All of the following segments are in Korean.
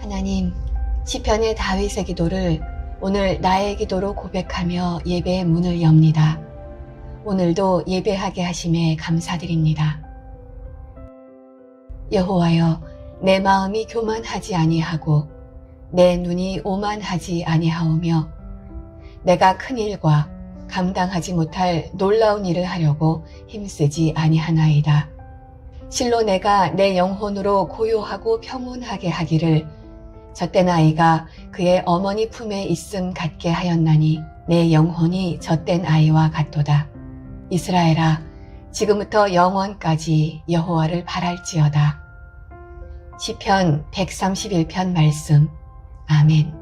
하나님, 시편의 다윗의 기도를 오늘 나의 기도로 고백하며 예배의 문을 엽니다. 오늘도 예배하게 하심에 감사드립니다. 여호와여, 내 마음이 교만하지 아니하고 내 눈이 오만하지 아니하오며 내가 큰 일과 감당하지 못할 놀라운 일을 하려고 힘쓰지 아니하나이다. 실로 내가 내 영혼으로 고요하고 평온하게 하기를 젖된 아이가 그의 어머니 품에 있음 같게 하였나니 내 영혼이 젖된 아이와 같도다. 이스라엘아, 지금부터 영원까지 여호와를 바랄지어다. 시편 131편 말씀. 아멘.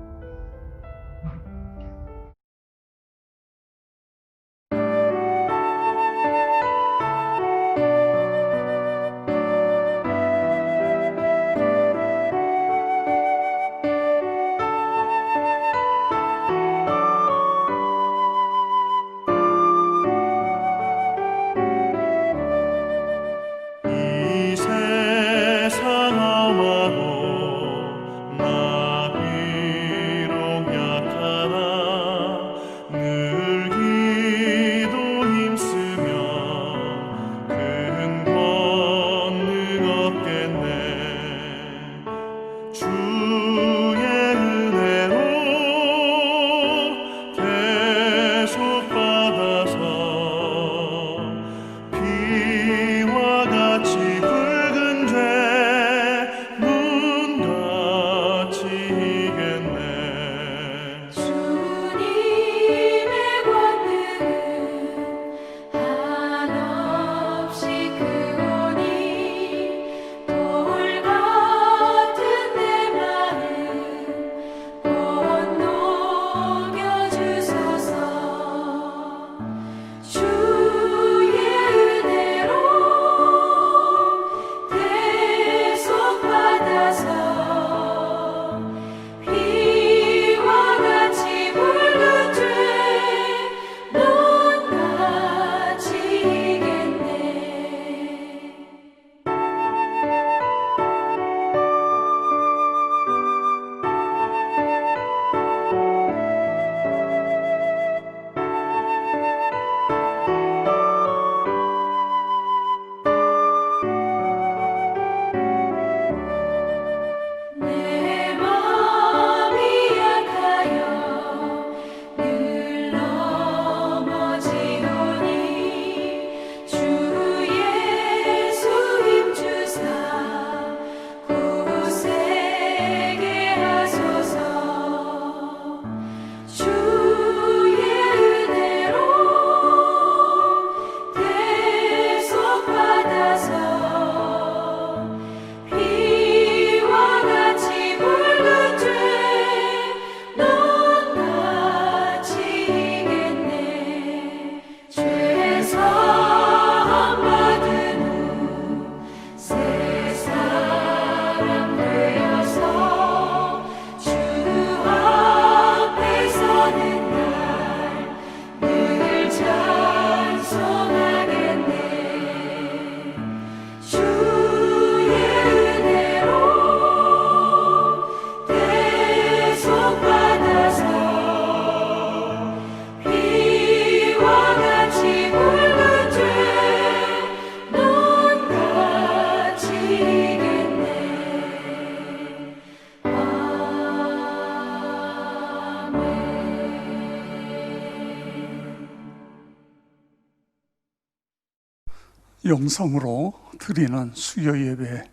영상으로 드리는 수요 예배에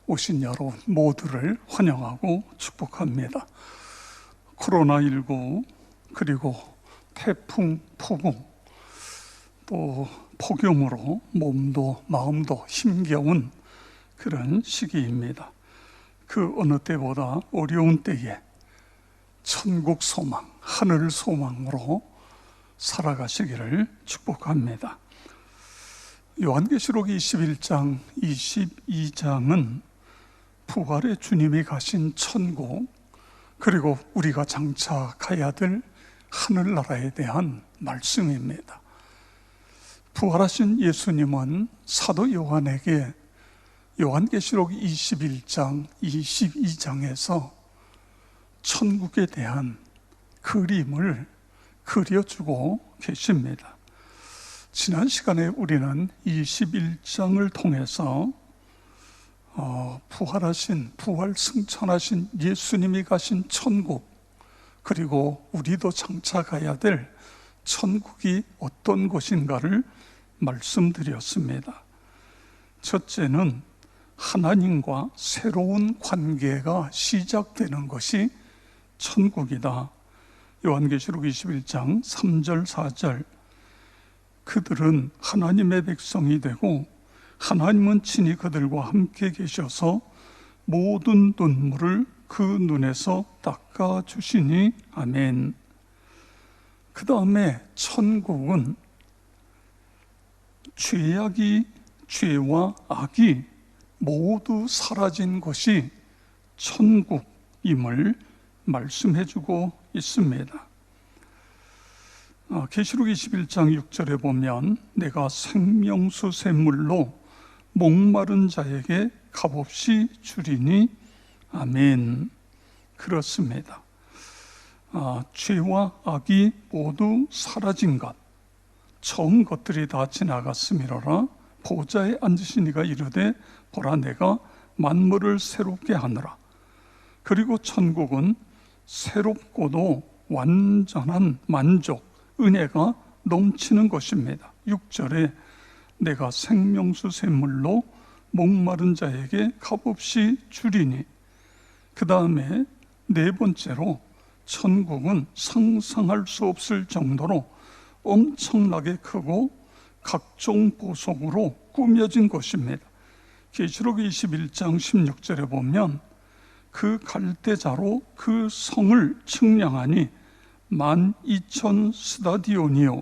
오신 여러분 모두를 환영하고 축복합니다. 코로나19 그리고 태풍, 폭우 또 폭염으로 몸도 마음도 힘겨운 그런 시기입니다. 그 어느 때보다 어려운 때에 천국 소망, 하늘 소망으로 살아가시기를 축복합니다. 요한계시록 21장, 22장은 부활의 주님이 가신 천국, 그리고 우리가 장차 가야 될 하늘나라에 대한 말씀입니다. 부활하신 예수님은 사도 요한에게 요한계시록 21장, 22장에서 천국에 대한 그림을 그려주고 계십니다. 지난 시간에 우리는 21장을 통해서 부활 승천하신 예수님이 가신 천국, 그리고 우리도 장차 가야 될 천국이 어떤 곳인가를 말씀드렸습니다. 첫째는 하나님과 새로운 관계가 시작되는 것이 천국이다. 요한계시록 21장 3절 4절, 그들은 하나님의 백성이 되고 하나님은 친히 그들과 함께 계셔서 모든 눈물을 그 눈에서 닦아주시니 아멘. 그 다음에 천국은 죄와 악이 모두 사라진 것이 천국임을 말씀해주고 있습니다. 계시록 21장 6절에 보면 내가 생명수 샘물로 목마른 자에게 값없이 주리니 아멘. 그렇습니다. 죄와 악이 모두 사라진 것, 처음 것들이 다 지나갔음이로라. 보좌에 앉으신 이가 이르되 보라 내가 만물을 새롭게 하느라. 그리고 천국은 새롭고도 완전한 만족, 은혜가 넘치는 것입니다. 6절에 내가 생명수 샘물로 목마른 자에게 값없이 주리니. 그 다음에 네 번째로 천국은 상상할 수 없을 정도로 엄청나게 크고 각종 보석으로 꾸며진 것입니다. 계시록 21장 16절에 보면 그 갈대자로 그 성을 측량하니 12,000 스타디온이요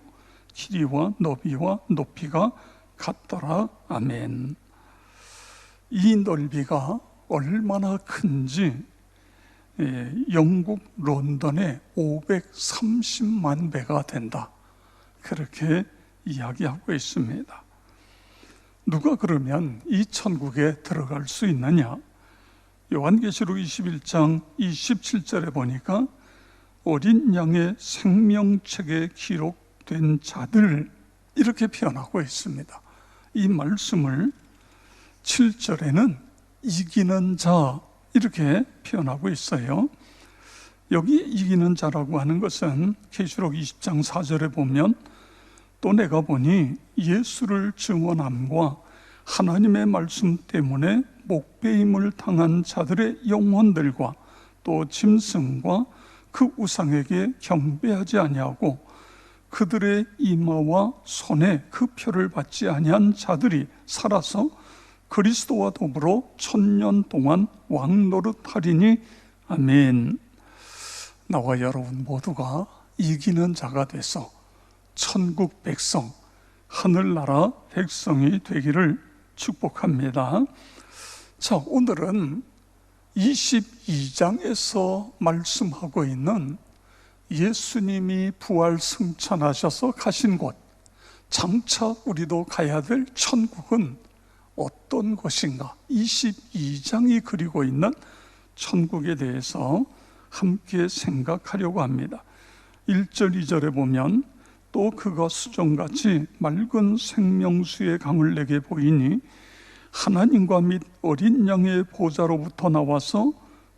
길이와 너비와 높이가 같더라. 아멘. 이 넓이가 얼마나 큰지 영국 런던의 530만 배가 된다, 그렇게 이야기하고 있습니다. 누가 그러면 이 천국에 들어갈 수 있느냐? 요한계시록 21장 27절에 보니까 어린 양의 생명책에 기록된 자들, 이렇게 표현하고 있습니다. 이 말씀을 7절에는 이기는 자, 이렇게 표현하고 있어요. 여기 이기는 자라고 하는 것은 계시록 20장 4절에 보면 또 내가 보니 예수를 증언함과 하나님의 말씀 때문에 목배임을 당한 자들의 영혼들과 또 짐승과 그 우상에게 경배하지 아니하고 그들의 이마와 손에 그 표를 받지 아니한 자들이 살아서 그리스도와 더불어 1000년 동안 왕노릇하리니 아멘. 나와 여러분 모두가 이기는 자가 돼서 천국 백성, 하늘나라 백성이 되기를 축복합니다. 자, 오늘은 22장에서 말씀하고 있는 예수님이 부활 승천하셔서 가신 곳, 장차 우리도 가야 될 천국은 어떤 것인가? 22장이 그리고 있는 천국에 대해서 함께 생각하려고 합니다. 1절, 2절에 보면 또 그가 수정같이 맑은 생명수의 강을 내게 보이니 하나님과 및 어린 양의 보좌로부터 나와서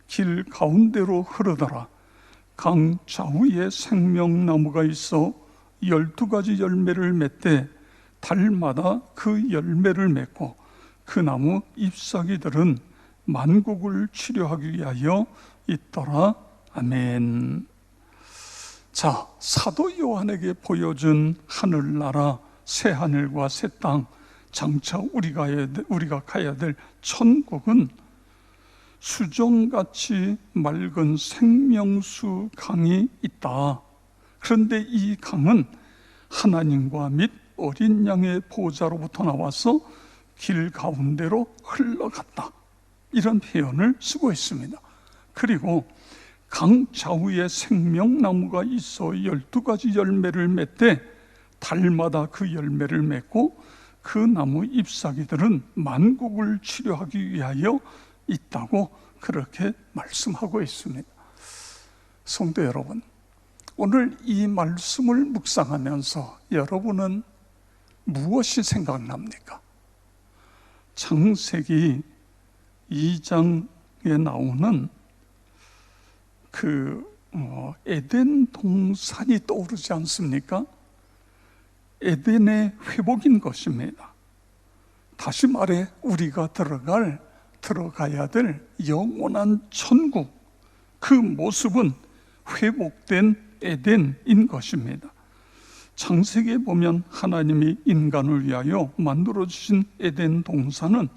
길 가운데로 흐르더라. 강 좌우에 생명나무가 있어 12가지 열매를 맺되 달마다 그 열매를 맺고 그 나무 잎사귀들은 만국을 치료하기 위하여 있더라. 아멘. 자, 사도 요한에게 보여준 하늘나라, 새 하늘과 새 땅, 장차 우리가 가야 될 천국은 수정같이 맑은 생명수 강이 있다. 그런데 이 강은 하나님과 및 어린 양의 보좌로부터 나와서 길 가운데로 흘러갔다, 이런 표현을 쓰고 있습니다. 그리고 강 좌우에 생명나무가 있어 12가지 열매를 맺되 달마다 그 열매를 맺고 그 나무 잎사귀들은 만국을 치료하기 위하여 있다고 그렇게 말씀하고 있습니다. 성도 여러분, 오늘 이 말씀을 묵상하면서 여러분은 무엇이 생각납니까? 창세기 2장에 나오는 에덴 동산이 떠오르지 않습니까? 에덴의 회복인 것입니다. 다시 말해 우리가 들어가야 될 영원한 천국, 그 모습은 회복된 에덴인 것입니다. 창세기에 보면 하나님이 인간을 위하여 만들어주신 에덴 동산은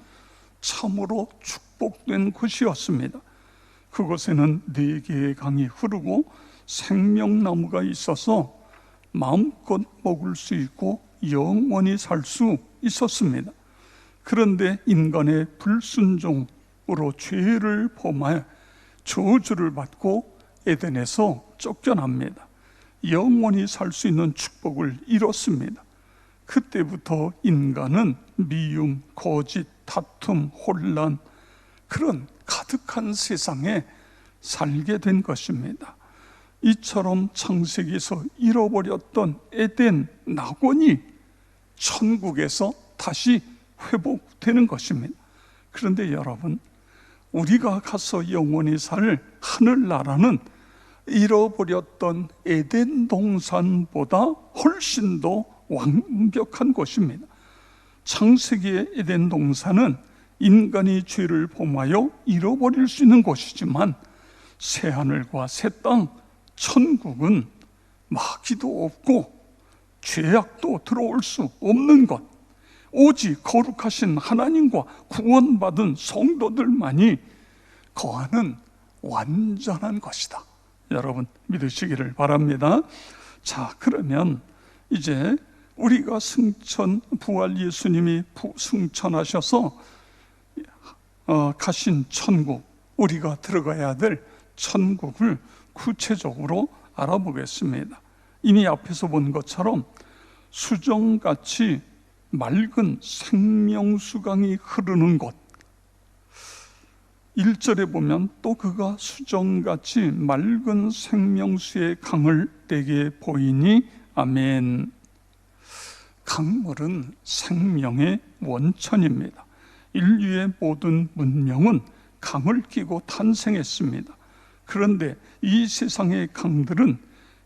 참으로 축복된 곳이었습니다. 그곳에는 4개의 강이 흐르고 생명나무가 있어서 마음껏 먹을 수 있고 영원히 살 수 있었습니다. 그런데 인간의 불순종으로 죄를 범하여 저주를 받고 에덴에서 쫓겨납니다. 영원히 살 수 있는 축복을 잃었습니다. 그때부터 인간은 미움, 거짓, 다툼, 혼란, 그런 가득한 세상에 살게 된 것입니다. 이처럼 창세기에서 잃어버렸던 에덴 낙원이 천국에서 다시 회복되는 것입니다. 그런데 여러분, 우리가 가서 영원히 살 하늘나라는 잃어버렸던 에덴 동산보다 훨씬 더 완벽한 곳입니다. 창세기의 에덴 동산은 인간이 죄를 범하여 잃어버릴 수 있는 곳이지만 새하늘과 새 땅, 천국은 마귀도 없고 죄악도 들어올 수 없는 것, 오직 거룩하신 하나님과 구원받은 성도들만이 거하는 완전한 것이다. 여러분 믿으시기를 바랍니다. 자, 그러면 이제 우리가 부활 예수님이 승천하셔서 가신 천국, 우리가 들어가야 될 천국을 구체적으로 알아보겠습니다. 이미 앞에서 본 것처럼 수정같이 맑은 생명수강이 흐르는 곳, 1절에 보면 또 그가 수정같이 맑은 생명수의 강을 내게 보이니 아멘. 강물은 생명의 원천입니다. 인류의 모든 문명은 강을 끼고 탄생했습니다. 그런데 이 세상의 강들은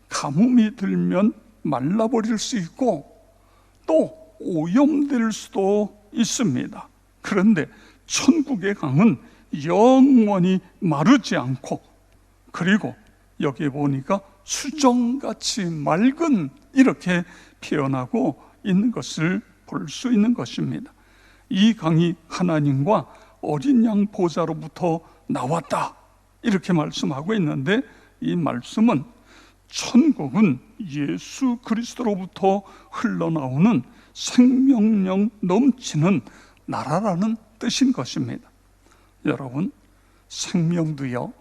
가뭄이 들면 말라버릴 수 있고 또 오염될 수도 있습니다. 그런데 천국의 강은 영원히 마르지 않고, 그리고 여기에 보니까 수정같이 맑은, 이렇게 표현하고 있는 것을 볼 수 있는 것입니다. 이 강이 하나님과 어린 양 보좌로부터 나왔다, 이렇게 말씀하고 있는데, 이 말씀은 천국은 예수 그리스도로부터 흘러나오는 생명력 넘치는 나라라는 뜻인 것입니다. 여러분, 생명도요,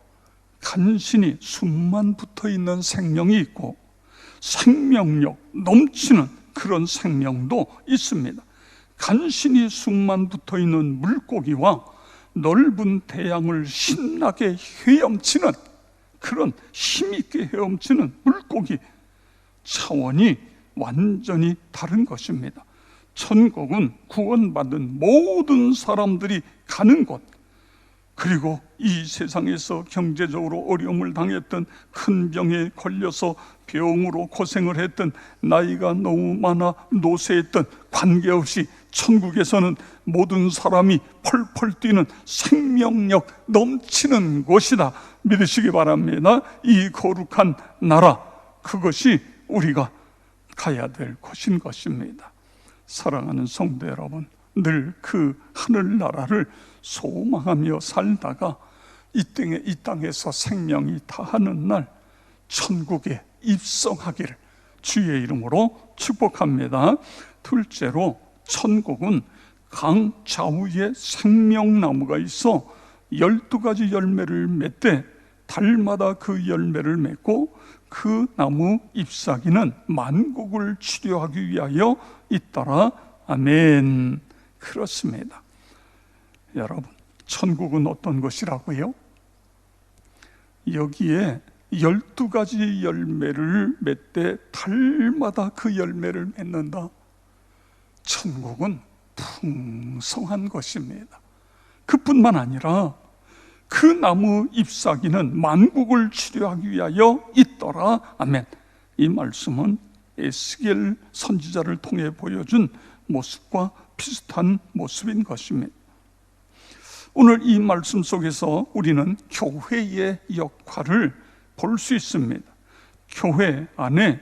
간신히 숨만 붙어 있는 생명이 있고 생명력 넘치는 그런 생명도 있습니다. 간신히 숨만 붙어 있는 물고기와 넓은 대양을 신나게 헤엄치는, 그런 힘있게 헤엄치는 물고기 차원이 완전히 다른 것입니다. 천국은 구원받은 모든 사람들이 가는 곳, 그리고 이 세상에서 경제적으로 어려움을 당했던, 큰 병에 걸려서 병으로 고생을 했던, 나이가 너무 많아 노쇠했던, 관계없이 천국에서는 모든 사람이 펄펄 뛰는 생명력 넘치는 곳이다, 믿으시기 바랍니다. 이 거룩한 나라, 그것이 우리가 가야 될 곳인 것입니다. 사랑하는 성도 여러분, 늘 그 하늘나라를 소망하며 살다가 이 땅에서 생명이 다하는 날 천국에 입성하기를 주의 이름으로 축복합니다. 둘째로, 천국은 강 좌우에 생명나무가 있어 12가지 열매를 맺되 달마다 그 열매를 맺고 그 나무 잎사귀는 만국을 치료하기 위하여 있더라. 아멘. 그렇습니다. 여러분, 천국은 어떤 것이라고요? 여기에 12가지 열매를 맺되 달마다 그 열매를 맺는다. 천국은 풍성한 것입니다. 그뿐만 아니라 그 나무 잎사귀는 만국을 치료하기 위하여 있더라. 아멘. 이 말씀은 에스겔 선지자를 통해 보여준 모습과 비슷한 모습인 것입니다. 오늘 이 말씀 속에서 우리는 교회의 역할을 볼 수 있습니다. 교회 안에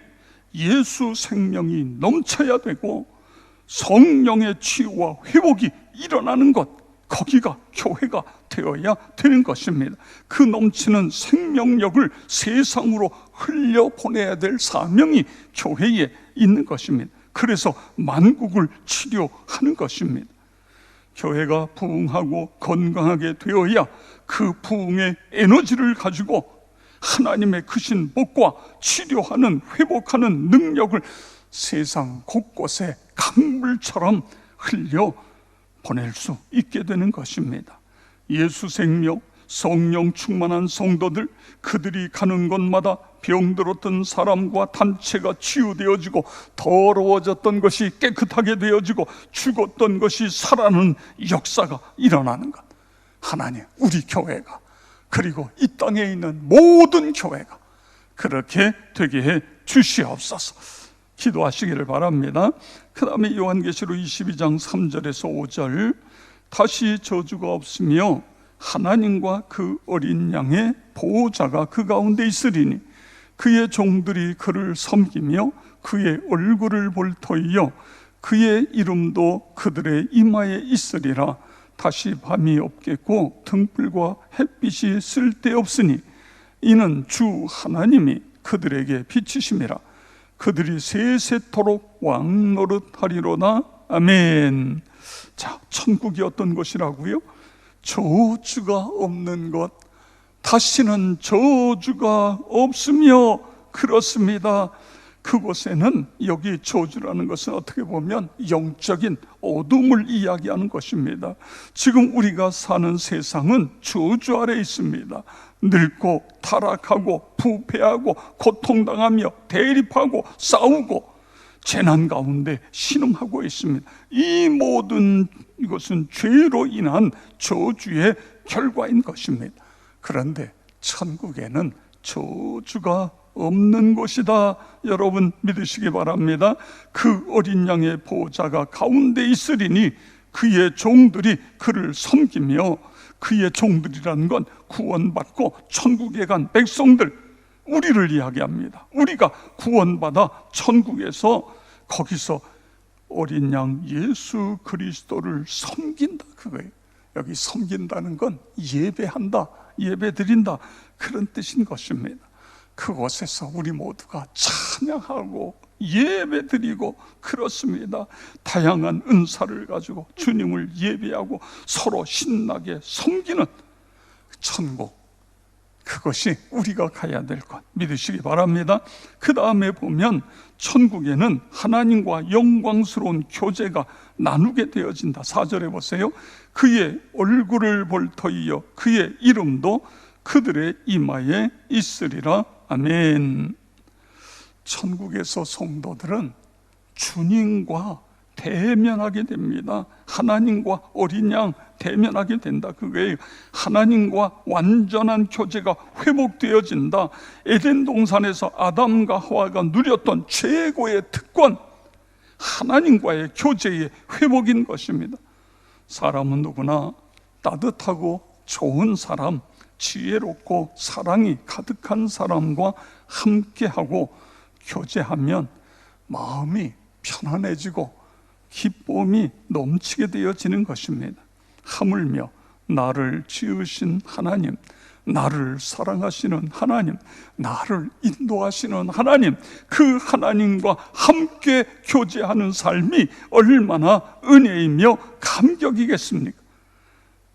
예수 생명이 넘쳐야 되고 성령의 치유와 회복이 일어나는 것, 거기가 교회가 되어야 되는 것입니다. 그 넘치는 생명력을 세상으로 흘려보내야 될 사명이 교회에 있는 것입니다. 그래서 만국을 치료하는 것입니다. 교회가 부흥하고 건강하게 되어야 그 부흥의 에너지를 가지고 하나님의 크신 복과 치료하는, 회복하는 능력을 세상 곳곳에 강물처럼 흘려 보낼 수 있게 되는 것입니다. 예수 생명, 성령 충만한 성도들, 그들이 가는 곳마다 병들었던 사람과 단체가 치유되어지고 더러워졌던 것이 깨끗하게 되어지고 죽었던 것이 살아나는 역사가 일어나는 것. 하나님, 우리 교회가, 그리고 이 땅에 있는 모든 교회가 그렇게 되게 해 주시옵소서. 기도하시기를 바랍니다. 그 다음에 요한계시록 22장 3절에서 5절, 다시 저주가 없으며 하나님과 그 어린 양의 보호자가 그 가운데 있으리니 그의 종들이 그를 섬기며 그의 얼굴을 볼 터이요 그의 이름도 그들의 이마에 있으리라. 다시 밤이 없겠고 등불과 햇빛이 쓸데없으니 이는 주 하나님이 그들에게 빛이심이라. 그들이 세세토록 왕노릇하리로다. 아멘. 자, 천국이 어떤 것이라고요? 저주가 없는 것, 다시는 저주가 없으며, 그렇습니다. 그곳에는, 여기 저주라는 것은 어떻게 보면 영적인 어둠을 이야기하는 것입니다. 지금 우리가 사는 세상은 저주 아래 있습니다. 늙고 타락하고 부패하고 고통당하며 대립하고 싸우고 재난 가운데 신음하고 있습니다. 이 모든 이것은 죄로 인한 저주의 결과인 것입니다. 그런데 천국에는 저주가 없는 곳이다. 여러분 믿으시기 바랍니다. 그 어린 양의 보호자가 가운데 있으리니 그의 종들이 그를 섬기며, 그의 종들이라는 건 구원받고 천국에 간 백성들, 우리를 이야기합니다. 우리가 구원받아 천국에서 거기서 어린 양 예수 그리스도를 섬긴다, 그거예요. 여기 섬긴다는 건 예배한다, 예배드린다, 그런 뜻인 것입니다. 그곳에서 우리 모두가 찬양하고 예배드리고, 그렇습니다. 다양한 은사를 가지고 주님을 예배하고 서로 신나게 섬기는 천국, 그것이 우리가 가야 될 것 믿으시기 바랍니다. 그 다음에 보면 천국에는 하나님과 영광스러운 교제가 나누게 되어진다. 4절에 보세요. 그의 얼굴을 볼 터이요 그의 이름도 그들의 이마에 있으리라. 아멘. 천국에서 성도들은 주님과 대면하게 됩니다. 하나님과 어린 양 대면하게 된다. 그게 하나님과 완전한 교제가 회복되어진다. 에덴 동산에서 아담과 하와가 누렸던 최고의 특권, 하나님과의 교제의 회복인 것입니다. 사람은 누구나 따뜻하고 좋은 사람, 지혜롭고 사랑이 가득한 사람과 함께하고 교제하면 마음이 편안해지고 기쁨이 넘치게 되어지는 것입니다. 하물며 나를 지으신 하나님, 나를 사랑하시는 하나님, 나를 인도하시는 하나님, 그 하나님과 함께 교제하는 삶이 얼마나 은혜이며 감격이겠습니까?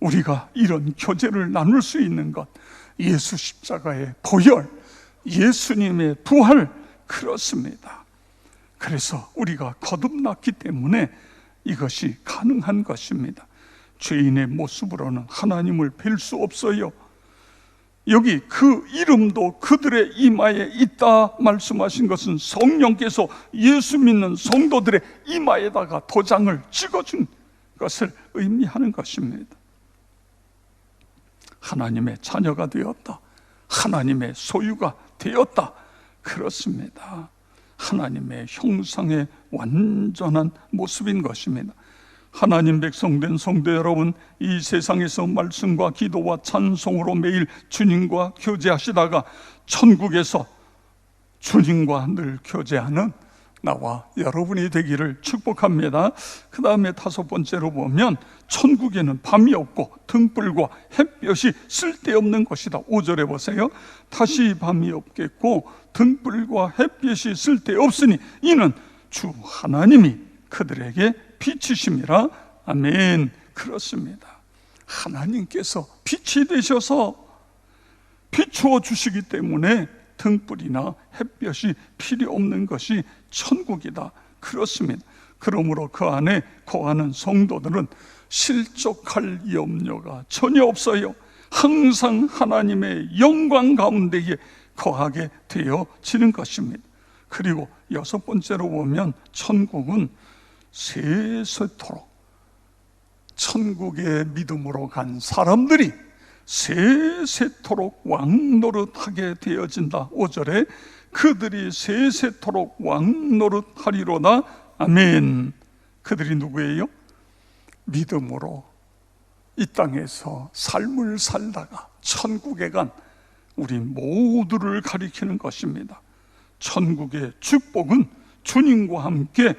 우리가 이런 교제를 나눌 수 있는 것, 예수 십자가의 보혈, 예수님의 부활, 그렇습니다. 그래서 우리가 거듭났기 때문에 이것이 가능한 것입니다. 죄인의 모습으로는 하나님을 뵐 수 없어요. 여기 그 이름도 그들의 이마에 있다 말씀하신 것은 성령께서 예수 믿는 성도들의 이마에다가 도장을 찍어준 것을 의미하는 것입니다. 하나님의 자녀가 되었다, 하나님의 소유가 되었다, 그렇습니다. 하나님의 형상의 완전한 모습인 것입니다. 하나님 백성된 성도 여러분, 이 세상에서 말씀과 기도와 찬송으로 매일 주님과 교제하시다가 천국에서 주님과 늘 교제하는 나와 여러분이 되기를 축복합니다. 그 다음에 5번째로 보면 천국에는 밤이 없고 등불과 햇볕이 쓸데없는 것이다. 5절에 보세요. 다시 밤이 없겠고 등불과 햇볕이 쓸데없으니 이는 주 하나님이 그들에게 빛이심이라. 아멘. 그렇습니다. 하나님께서 빛이 되셔서 비추어 주시기 때문에 등불이나 햇볕이 필요 없는 것이 천국이다. 그렇습니다. 그러므로 그 안에 거하는 성도들은 실족할 염려가 전혀 없어요. 항상 하나님의 영광 가운데에 거하게 되어지는 것입니다. 그리고 6번째로 보면 천국은 세세토록, 천국의 믿음으로 간 사람들이 세세토록 왕노릇하게 되어진다. 5절에 그들이 세세토록 왕노릇하리로다. 아멘. 그들이 누구예요? 믿음으로 이 땅에서 삶을 살다가 천국에 간 우리 모두를 가리키는 것입니다. 천국의 축복은 주님과 함께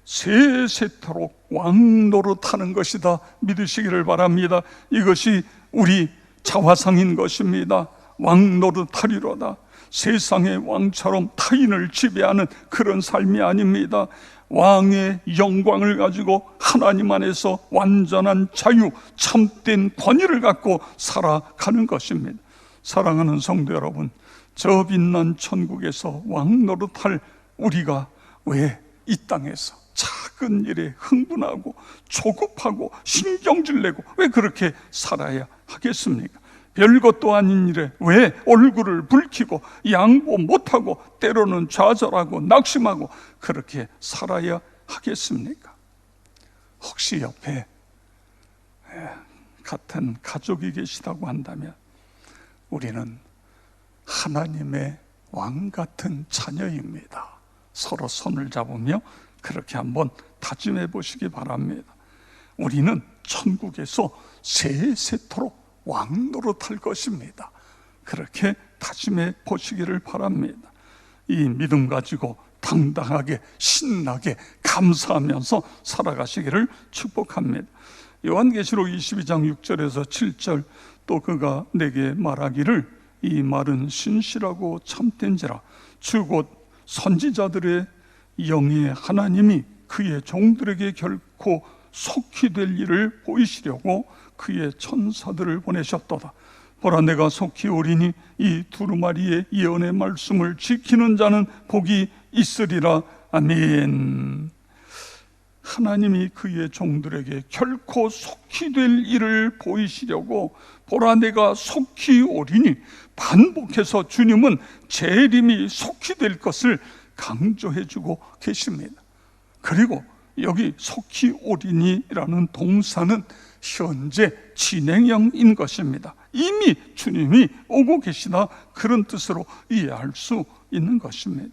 세세토록 왕노릇하는 것이다. 믿으시기를 바랍니다. 이것이 우리 자화상인 것입니다. 왕노릇하리로다. 세상의 왕처럼 타인을 지배하는 그런 삶이 아닙니다. 왕의 영광을 가지고 하나님 안에서 완전한 자유, 참된 권위를 갖고 살아가는 것입니다. 사랑하는 성도 여러분, 저 빛난 천국에서 왕노릇할 우리가 왜 이 땅에서 작은 일에 흥분하고 조급하고 신경질 내고 왜 그렇게 살아야 하겠습니까? 별것도 아닌 일에 왜 얼굴을 붉히고 양보 못하고 때로는 좌절하고 낙심하고 그렇게 살아야 하겠습니까? 혹시 옆에 같은 가족이 계시다고 한다면 우리는 하나님의 왕 같은 자녀입니다. 서로 손을 잡으며 그렇게 한번 다짐해 보시기 바랍니다. 우리는 천국에서 세세토록 왕노릇할 것입니다. 그렇게 다짐해 보시기를 바랍니다. 이 믿음 가지고 당당하게 신나게 감사하면서 살아가시기를 축복합니다. 요한계시록 22장 6절에서 7절 또 그가 내게 말하기를 이 말은 신실하고 참된지라 주 곧 선지자들의 영의 하나님이 그의 종들에게 결코 속히 될 일을 보이시려고 그의 천사들을 보내셨도다. 보라 내가 속히 오리니 이 두루마리의 예언의 말씀을 지키는 자는 복이 있으리라. 아멘. 하나님이 그의 종들에게 결코 속히 될 일을 보이시려고 보라 내가 속히 오리니 반복해서 주님은 재림이 속히 될 것을 강조해주고 계십니다. 그리고 여기 속히 오리니라는 동사는 현재 진행형인 것입니다. 이미 주님이 오고 계시다, 그런 뜻으로 이해할 수 있는 것입니다.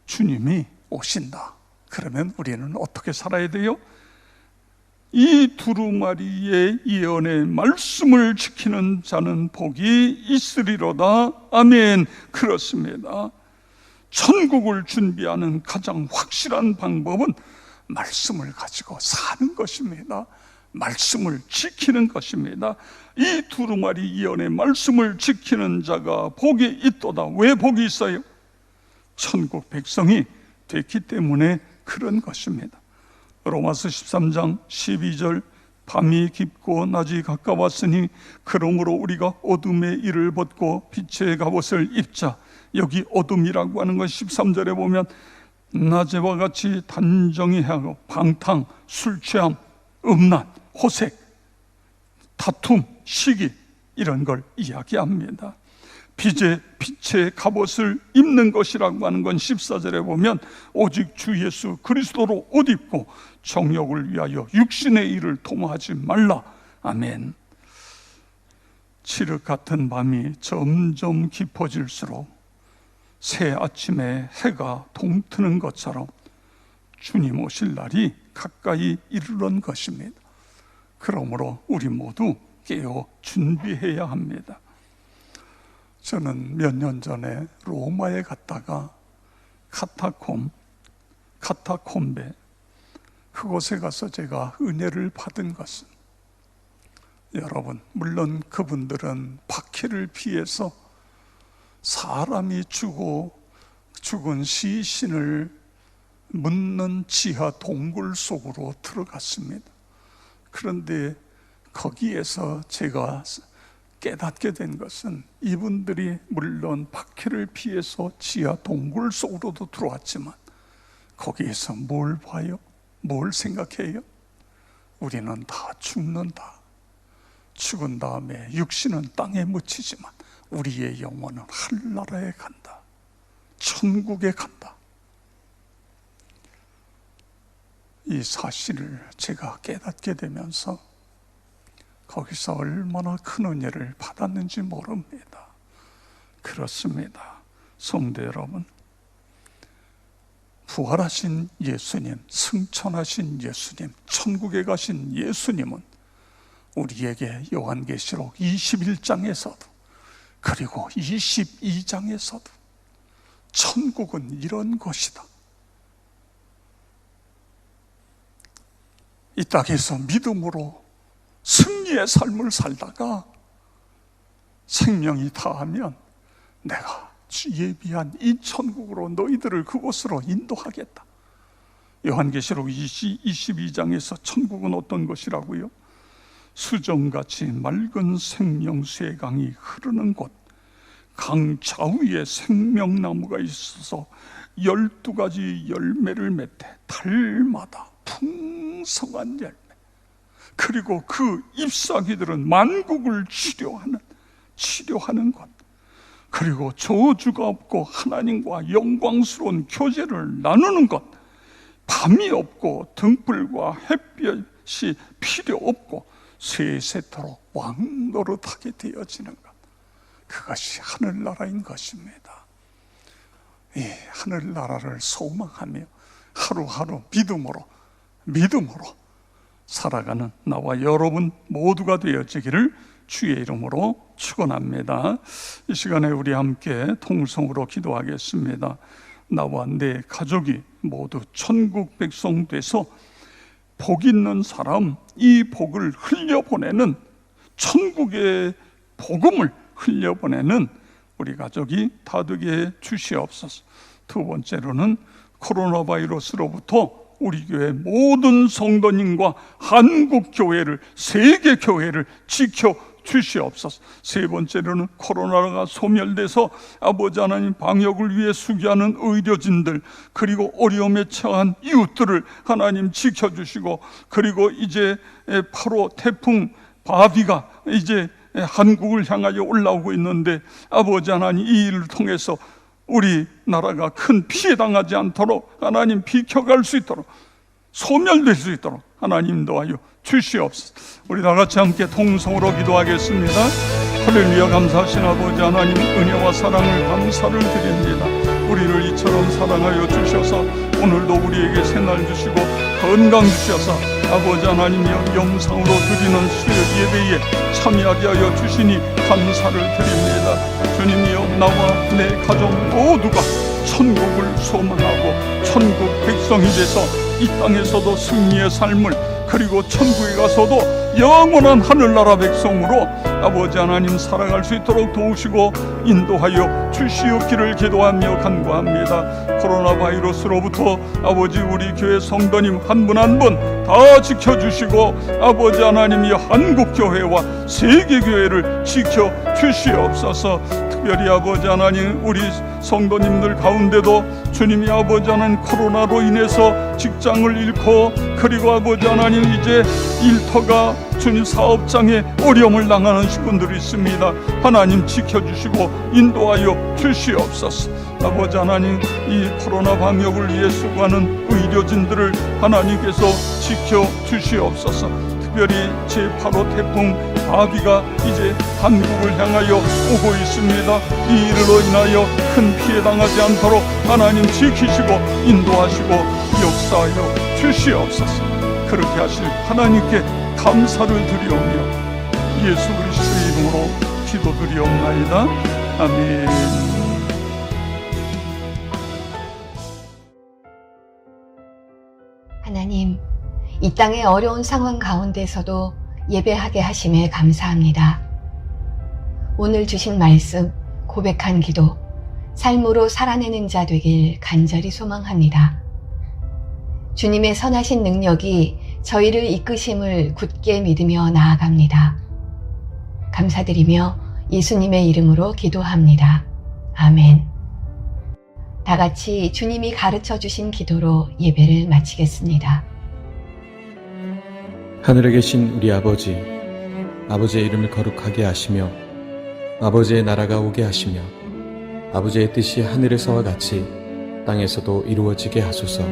주님이 오신다. 그러면 우리는 어떻게 살아야 돼요? 이 두루마리의 예언의 말씀을 지키는 자는 복이 있으리로다. 아멘. 그렇습니다. 천국을 준비하는 가장 확실한 방법은 말씀을 가지고 사는 것입니다. 말씀을 지키는 것입니다. 이 두루마리 예언의 말씀을 지키는 자가 복이 있도다. 왜 복이 있어요? 천국 백성이 됐기 때문에 그런 것입니다. 로마서 13장 12절 밤이 깊고 낮이 가까웠으니 그러므로 우리가 어둠의 일을 벗고 빛의 갑옷을 입자. 여기 어둠이라고 하는 것 13절에 보면 낮에와 같이 단정히 하고 방탕, 술 취함, 음란, 호색, 다툼, 시기 이런 걸 이야기합니다. 빛의 갑옷을 입는 것이라고 하는 건 14절에 보면 오직 주 예수 그리스도로 옷 입고 정욕을 위하여 육신의 일을 도모하지 말라. 아멘. 칠흑 같은 밤이 점점 깊어질수록 새 아침에 해가 동트는 것처럼 주님 오실 날이 가까이 이르는 것입니다. 그러므로 우리 모두 깨어 준비해야 합니다. 저는 몇 년 전에 로마에 갔다가 카타콤베 그곳에 가서 제가 은혜를 받은 것은, 여러분, 물론 그분들은 박해를 피해서 사람이 죽은 시신을 묻는 지하 동굴 속으로 들어갔습니다. 그런데 거기에서 제가 깨닫게 된 것은, 이분들이 물론 박해를 피해서 지하 동굴 속으로도 들어왔지만 거기에서 뭘 봐요? 뭘 생각해요? 우리는 다 죽는다. 죽은 다음에 육신은 땅에 묻히지만 우리의 영혼은 하늘나라에 간다. 천국에 간다. 이 사실을 제가 깨닫게 되면서 거기서 얼마나 큰 은혜를 받았는지 모릅니다. 그렇습니다. 성도 여러분, 부활하신 예수님, 승천하신 예수님, 천국에 가신 예수님은 우리에게 요한계시록 21장에서도 그리고 22장에서도 천국은 이런 것이다, 이 땅에서 믿음으로 승리의 삶을 살다가 생명이 다하면 내가 예비한 이 천국으로 너희들을 그곳으로 인도하겠다. 요한계시록 22장에서 천국은 어떤 것이라고요? 수정같이 맑은 생명수의 강이 흐르는 곳, 강 좌우에 생명나무가 있어서 12가지 열매를 맺되 달마다 풍성한 열매, 그리고 그 잎사귀들은 만국을 치료하는 것, 그리고 저주가 없고 하나님과 영광스러운 교제를 나누는 것, 밤이 없고 등불과 햇볕이 필요 없고 세세토록 왕노릇하게 되어지는 것, 그것이 하늘나라인 것입니다. 이 하늘나라를 소망하며 하루하루 믿음으로 살아가는 나와 여러분 모두가 되어지기를 주의 이름으로 축원합니다. 이 시간에 우리 함께 통성으로 기도하겠습니다. 나와 내 가족이 모두 천국 백성 돼서 복 있는 사람, 이 복을 흘려보내는, 천국의 복음을 흘려보내는 우리 가족이 다 되게 주시옵소서. 두 번째로는 코로나 바이러스로부터 우리 교회 모든 성도님과 한국 교회를, 세계 교회를 지켜 주시옵소서. 세 번째로는 코로나가 소멸돼서 아버지 하나님 방역을 위해 수고하는 의료진들, 그리고 어려움에 처한 이웃들을 하나님 지켜주시고, 그리고 이제 8호 태풍 바비가 이제 한국을 향하여 올라오고 있는데 아버지 하나님 이 일을 통해서 우리 나라가 큰 피해 당하지 않도록 하나님 비켜갈 수 있도록, 소멸될 수 있도록 하나님 인도하여 주시옵소서. 우리 다 같이 함께 통성으로 기도하겠습니다. 할렐루야. 감사하신 아버지 하나님, 은혜와 사랑을 감사를 드립니다. 우리를 이처럼 사랑하여 주셔서 오늘도 우리에게 새날 주시고 건강 주셔서 아버지 하나님이여 영상으로 드리는 수요 예배에 참여하게 하여 주시니 감사를 드립니다. 주님이여, 나와 내 가족 모두가 천국을 소망하고 천국 백성이 돼서 이 땅에서도 승리의 삶을, 그리고 천국에 가서도 영원한 하늘나라 백성으로 아버지 하나님 살아갈 수 있도록 도우시고 인도하여 주시옵기를 기도하며 간구합니다. 코로나 바이러스로부터 아버지 우리 교회 성도님 한 분 한 분 다 지켜주시고 아버지 하나님이 한국교회와 세계교회를 지켜주시옵소서. 특별히 아버지 하나님 우리 성도님들 가운데도 주님이 아버지 하나님 코로나로 인해서 직장을 잃고, 그리고 아버지 하나님 이제 일터가 주님 사업장에 어려움을 당하는 분들이 있습니다. 하나님 지켜주시고 인도하여 주시옵소서. 아버지 하나님, 이 코로나 방역을 위해 수고하는 의료진들을 하나님께서 지켜주시옵소서. 특별히 제8호 태풍 바비가 이제 한국을 향하여 오고 있습니다. 이 일로 인하여 큰 피해 당하지 않도록 하나님 지키시고 인도하시고 역사하여 주시옵소서. 그렇게 하실 하나님께 감사를 드리오며 예수 그리스도의 이름으로 기도드리옵나이다. 아멘. 하나님, 이 땅의 어려운 상황 가운데서도 예배하게 하심에 감사합니다. 오늘 주신 말씀, 고백한 기도, 삶으로 살아내는 자 되길 간절히 소망합니다. 주님의 선하신 능력이 저희를 이끄심을 굳게 믿으며 나아갑니다. 감사드리며 예수님의 이름으로 기도합니다. 아멘. 다 같이 주님이 가르쳐 주신 기도로 예배를 마치겠습니다. 하늘에 계신 우리 아버지, 아버지의 이름을 거룩하게 하시며 아버지의 나라가 오게 하시며 아버지의 뜻이 하늘에서와 같이 땅에서도 이루어지게 하소서.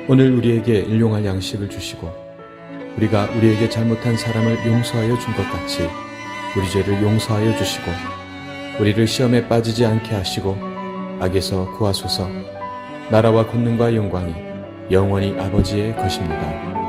오늘 우리에게 일용할 양식을 주시고 우리가 우리에게 잘못한 사람을 용서하여 준 것 같이 우리 죄를 용서하여 주시고 우리를 시험에 빠지지 않게 하시고 악에서 구하소서. 나라와 권능과 영광이 영원히 아버지의 것입니다.